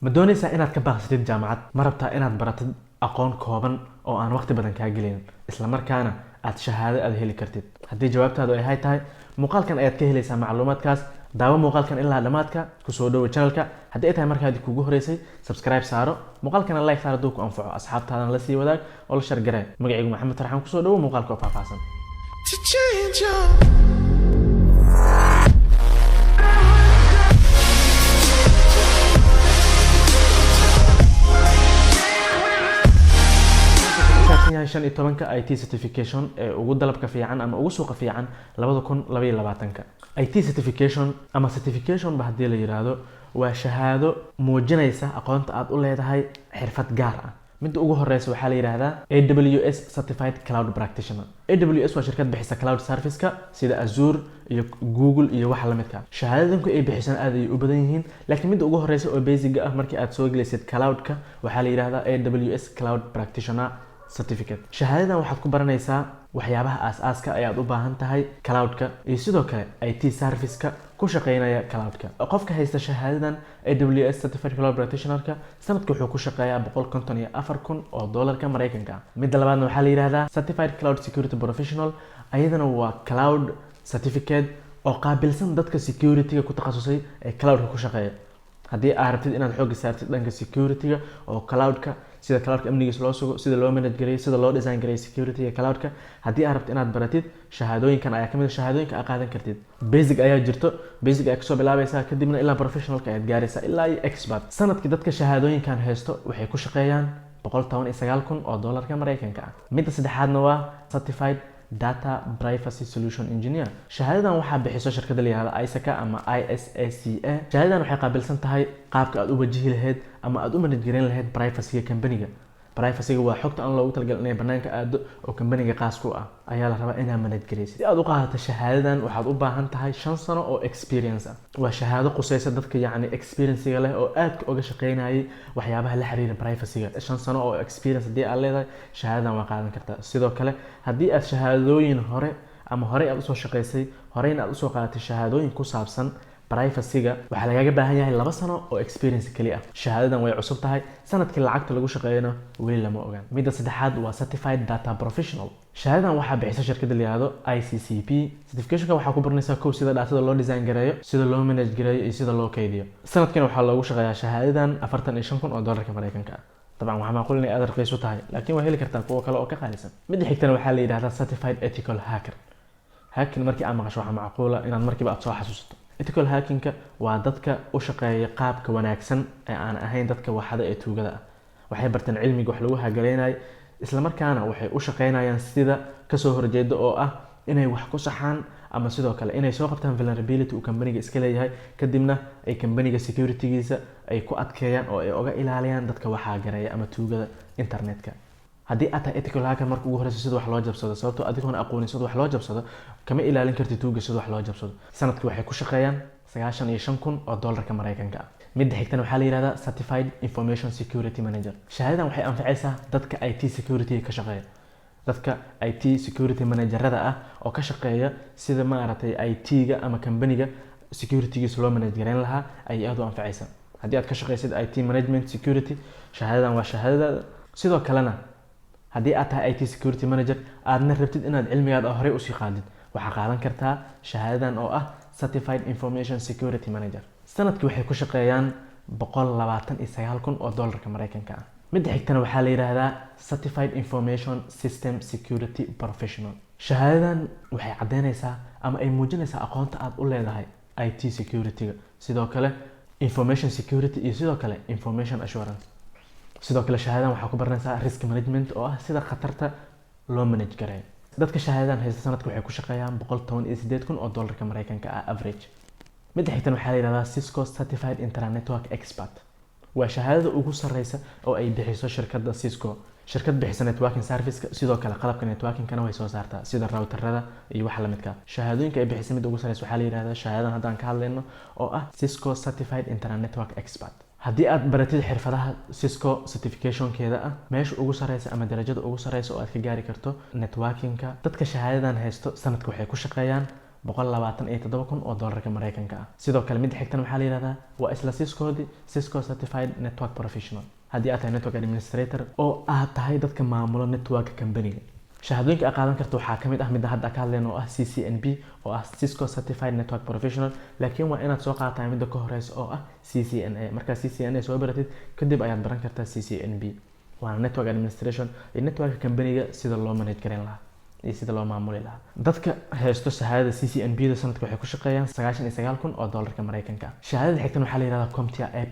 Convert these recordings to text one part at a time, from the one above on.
ma doonaysaa inaad ka baaqsatid jaamacad ma rabtaa inaad baratid aqoon kooban oo aan waqti badan kaa gelin isla markaana aad shahaado aad heli kartid haddii jawaabtaadu ay hay tahay muuqaalkan ayaad ka helaysaa macluumaadkaas daawo muuqaalkan ilaa dhamaadka ku soo dhawo channelka haddii ay tahay markaad kugu horeysay subscribe saaro muuqaalkana like saaro hadduu ku anfaco asxaabtaadana la sii wadaag oo la share garee magacaygu maxamed farxaan ku soo dhawo muuqaalka oo faahfaahsan shan iyo tobanka IT certification ee ugu dalabka fiican ama ugu suuqa fiican 2022 IT certification ama certification ba hadii la yiraahdo waa shahaado muujinaysa aqoonta aad u leedahay xirfad gaar ah mid ugu horeysa waxa la yiraahdaa AWS certified cloud practitioner AWS waa shirkad bixisa cloud service-ka sida Azure iyo Google iyo wax la midka shahaadadanku ay bixisaan aad ay u badan yihiin laakiin mid ugu horeysa oo basic ah markii aad soo gelisid cloud-ka waxa la yiraahdaa AWS cloud practitioner certificate shahaadadan waxaad ku baranaysaa waxyaabaha aasaaska ay aad u baahan tahay cloud-ka iyo sidoo kale IT service-ka ku shaqeynaya cloud-ka qofka haysta shahaadadan AWS certified cloud practitioner-ka sanadka wuxuu ku shaqeeyaa $154,000 Mareykanka midda labaadna waxa la yiraahdaa certified cloud security professional ayadana waa cloud certificate oo qaabilsan dadka security-ga ku takhasusay ee cloud-ka ku shaqeeya haddii aad rabtid inaad xoog saartid dhanka security-ga oo cloud-ka sida cloud-ka amnigiisa loo sugo sida loo manage gareeyo sida loo design gareeyo security-ga cloud-ka haddii aad rabtid inaad baratid shahaadooyinkan ayaa kamid ah shahaadooyinka aad qaadan kartid basic ayaa jirto basic ayaa kasoo bilaabaysaa kadibna ilaa professionalka ayaad gaaraysaa ilaa iyo expert sanadkii dadka shahaadooyinkan haysto waxay ku shaqeeyaan $119,000 Mareykanka ah midda saddexaadna waa certified data privacy solution engineer shahaadadan waxaa bixiso shirkadda la yiraahdo ISACA ama ISACA shahaadadan waxay qaabilsan tahay qaabka aad u wajihi lahayd ama aad u manage gareyn lahayd privacy-ga company-ga privacy-ga waa xogta aan loogu talagalin inay banaanka aado oo company-ga qaas ku ah ayaa la rabaa inaad manage gareysid si aad u qaadato shahaadadan waxaad u baahan tahay 5 sano oo experience ah waa shahaado qusaysa dadka yacni experience-ga leh oo aad uga shaqeynayay waxyaabaha la xiriira privacy-ga 5 sano oo experience haddii aad leedahay shahaadadan waa qaadan kartaa sidoo kale haddii aad shahaadooyin hore aad usoo shaqeysay horeyna aad usoo qaadatay shahaadooyin ku saabsan privacy-ga waxaa lagaaga baahan yahay 2 sano oo experience kaliya ah shahaadadan way cusub tahay sanadkii lacagta lagu shaqeeyana weli lama ogaan midda saddexaad waa certified data professional shahaadadan waxaa bixisa shirkadda la yiraahdo ICCP certification-ka waxaa ku baranaysaa kow sida daatada loo design gareeyo sida loo manage gareeyo iyo sida loo kaydiyo sanadkan waxaa loogu shaqeeyaa shahaadadan $45,000 Mareykanka ah طبعا waxaa macquul inay aad raqiis u tahay laakiin waa heli kartaa kuwa kale oo ka qaalisan midda xigtana waxaa la yiraahdaa certified ethical hacker hacking markii aad maqasho waxaa macquula inaad markiiba aad soo xasuusato ethical hacking-ka waa dadka u shaqeeya qaabka wanaagsan ee aan ahayn dadka waxada ee tuugada ah waxay bartaan cilmiga wax lagu hagalaynayo isla markaana waxay u shaqeynayaan sida kasoo horjeeda oo ah inay wax ku saxaan ama sidoo kale inay soo qabtaan vulnerability uu company-ga iska leeyahay kadibna ay company-ga security-giisa ay ku adkeeyaan oo ay uga ilaaliyaan dadka waxaa gareeya ama tuugada internet-ka haddii aad tahay ethical hacker marka ugu horeysa sida wax loo jabsado sababtoo adigoon aqoonin sida wax loo jabsado kama ilaalin kartid tuuga sida wax loo jabsado sanadkii waxay ku shaqeeyaan $95,000 Mareykanka ah midda xigtana waxaa la yiraahdaa certified information security manager shahaadadan waxay anfacaysaa dadka IT security ka shaqeeya dadka IT security managerada ah oo ka shaqeeya sida maaragtay IT-ga ama company-ga security-giisa loo manage gareyn lahaa ayay aad u anfacaysaa haddii aad ka shaqeysid IT management security shahaadadan waa shahaadada sidoo kalena haddii aad tahay IT security manager aadna rabtid inaad cilmigaada horey u sii qaadid waxaa qaadan kartaa shahaadadan oo ah certified information security manager sanadkii waxay ku shaqeeyaan $129,000 Mareykanka ah midda xigtana waxaa la yiraahdaa certified information system security professional shahaadadan waxay cadeynaysaa ama ay muujinaysaa aqoonta aad u leedahay IT security-ga sidoo kale information security iyo sidoo kale information assurance sidoo kale shahaadadan waxaa ku baranaysaa risk management oo ah sida khatarta loo manage gareeyo dadka shahaadadan haysta sanadka waxay ku shaqeeyaan $118,000 Mareykanka ah average midda xigtan waxaa la yiraahdaa Cisco certified internet network expert waa shahaadada ugu sareysa oo ay bixiso shirkadda Cisco shirkad bixisa networking service-ka sidoo kale qalabka networking-kana way soo saartaa sida router-rada iyo wax la midka shahaadooyinka ay bixisa mid ugu sareysa waxaa la yiraahdaa shahaadadan haddaan ka hadlayno oo ah Cisco certified internet network expert haddii aad baratid xirfadaha Cisco certification-keeda ah meesha ugu sareysa ama darajada ugu sareysa oo aad ka gaari karto networking-ka dadka shahaadadan haysto sanadka waxay ku shaqeeyaan $127,000 Mareykanka ah. sidoo kale mid xigtan waxaa la yiraahdaa waa isla Cisco Certified Network Professional. haddii aad tahay network administrator oo aad tahay dadka maamulo network company-ga, shahaadooyinka aad qaadan karto waxaa kamid ah midda hadda ka hadlayno oo ah CCNP oo ah Cisco Certified Network Professional, laakiin waa inaad soo qaadataa midda ka horeysa oo ah CCNA. marka CCNA soo baratid kadib ayaad baran kartaa CCNP, waana network administration iyo network company-ga sida loo manage gareyn lahaa iyo sida loo maamuli lahaa. dadka haysto shahaadada CCNP da sanadka waxay ku shaqeeyaan $99,000 Mareykanka. shahaadada xigtan waxaa la yiraahdaa CompTIA A+.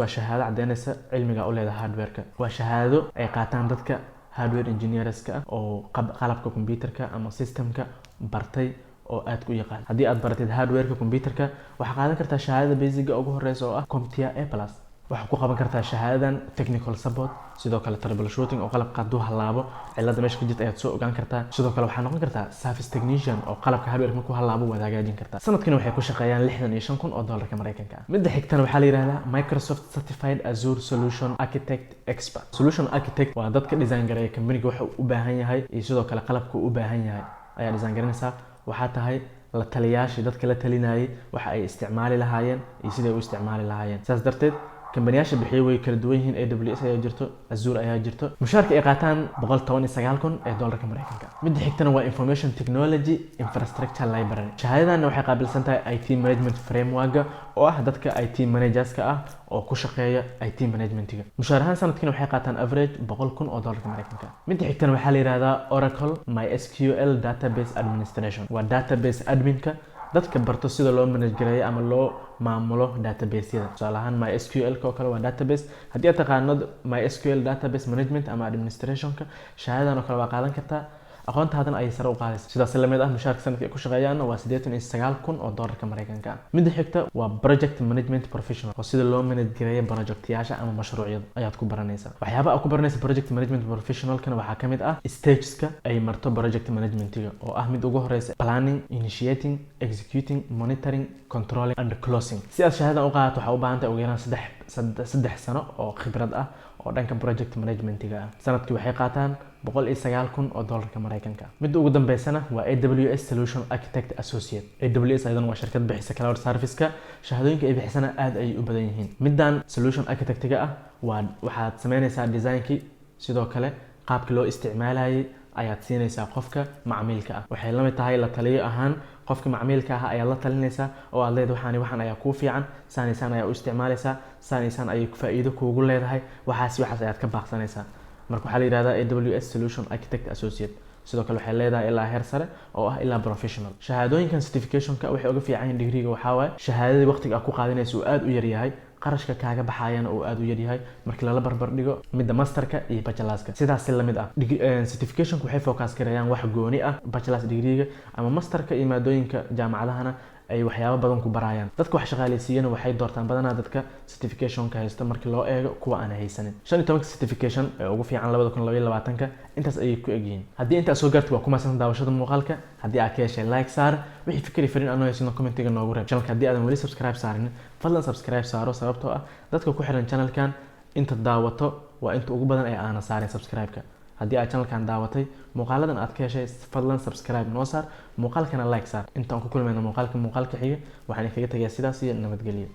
waa shahaado cadeynaysa cilmiga u leedahay hardware-ka. waa shahaado ay qaataan dadka hardware engineers-ka ah oo qalabka computerka ama systemka bartay oo aad ku yaqaan. haddii aad baratid hardware-ka computerka waxaad qaadan kartaa shahaadada basic ugu horeysa oo ah CompTIA A+. waxaad ku qaban kartaa shahaadadan technical support, sidoo kale troubleshooting oo qalabka hadduu halaabo cilada meesha ka jirta ayaad soo ogaan kartaa. sidoo kale waxaad noqon kartaa service technician oo qalabka hardware markuu halaabo waad hagaajin kartaa. sanadkani waxay ku shaqeeyaan $65,000 Mareykanka ah. midda xigtana waxaa la yiraahdaa Microsoft Certified Azure Solution Architect Expert. Solution Architect waa dadka design gareeya company-ga waxa uu u baahan yahay iyo sidoo kale qalabka uu u baahan yahay ayaa design garanaysaa. waxaa tahay la taliyaashii dadka la talinayay waxa ay isticmaali lahaayeen iyo sida ay u isticmaali lahaayeen. saas darteed كمبانياش بحيو way kala duwan yihiin AWS ayaa jirto, Azure ayaa jirto. mushaarka ay qaataan $119,000 Mareykanka. midda xigtana waa Information Technology Infrastructure Library. shahaadadan waxay qaabilsan tahay IT Management Framework oo ah dadka IT managers-ka ah oo ku shaqeeya IT management-ga. mushaar ahaan sanadkan waxay qaataan average $100,000 Mareykanka. midda xigtana waxaa la yiraahdaa Oracle MySQL Database Administration. waa database admin-ka dadka barto sida loo manage gareeyo ama loo maamulo database-yada. tusaale ahaan MySQL oo kale waa database. haddii aad taqaano MySQL database management ama administration-ka, shahaadadan oo kale waa qaadan kartaa. aqoontaadana ay sare u qaadaysaa. sidaas la mid ah mushaarka sanadka ay ku shaqeeyaan waa $89,000 Mareykanka. midda xigta waa Project Management Professional oo sida loo manage gareeyo project-yaasha ama mashruucyada ayaad ku baranaysaa. waxyaabaha aad ku baranaysa Project Management Professional-kana waxaa kamid ah stages-ka ay marto project management-ga oo ah mid ugu horeysa planning, initiating, executing, monitoring, controlling and closing. si aad shahaadadan u qaadato waxaa u baahan tahay ugu yaraan 3 sano oo khibrad ah oo dhanka project management-ga ah. sanadkii waxay qaataan $109,000 Mareykanka. midda ugu dambeysana waa AWS Solution Architect Associate. AWS ayadana waa shirkad bixisa cloud service-ka. shahaadooyinka ay bixisana aad ay u badan yihiin. middan Solution Architect-ga ah waxaad sameynaysaa design-kii, sidoo kale qaabka loo isticmaalayay ayaad siinaysaa qofka macmiilka ah. waxay la mid tahay la taliyo ahaan qofka macmiilka ah ayaad la talinaysaa oo aad leedahay waxaan ayaa kuu fiican, saan ayaa u isticmaalaysaa, saan ayay faa'iido kuugu leedahay, waxaas ayaad ka baaqsanaysaa. marka waxaa la yiraahdaa AWS Solution Architect Associate. sidoo kale waxay leedahay ilaa heer sare oo ah ilaa professional. shahaadooyinkan certification-ka waxay uga fiican yihiin degree-ga. waxaa waaye shahaadadii waqtiga aad ku qaadanayso uu aad u yar yahay, qarashka kaaga baxayana uu aad u yar yahay markii lala barbar dhigo midda masterka iyo bachelorska. sidaas la mid ah certification-ku waxay focus gareeyaan wax gooni ah. bachelor's degree-ga ama masterka iyo maadooyinka jaamacadahana ay waxyaabo badan ku barayaan. dadka wax shaqaaleysiiyana waxay doortaan badanaa dadka certification-ka haysta markii loo eego kuwa aan haysanin. 15 certification ee ugu fiican 2022 intaas ayay ku egyihiin. haddii intaas soo gaartay waa ku maasan daawashada muuqaalka. haddii aad ka heshay like saar, wixii fikri fariin aan haysan comment-ga noogu reeb. channelka haddii aadan weli subscribe saarin fadlan subscribe saaro, sababtoo ah dadka ku xiran channelkan inta daawato waa inta ugu badan ee aan saarin subscribe-ka. haddii aad channelkan daawatay muuqaaladan aad ka heshay fadlan subscribe noo saar, muuqaalkana like saar. intaan ku kulmayno muuqaalka xiga waxaan kaga tagayaa sidaas iyo nabadgelyo.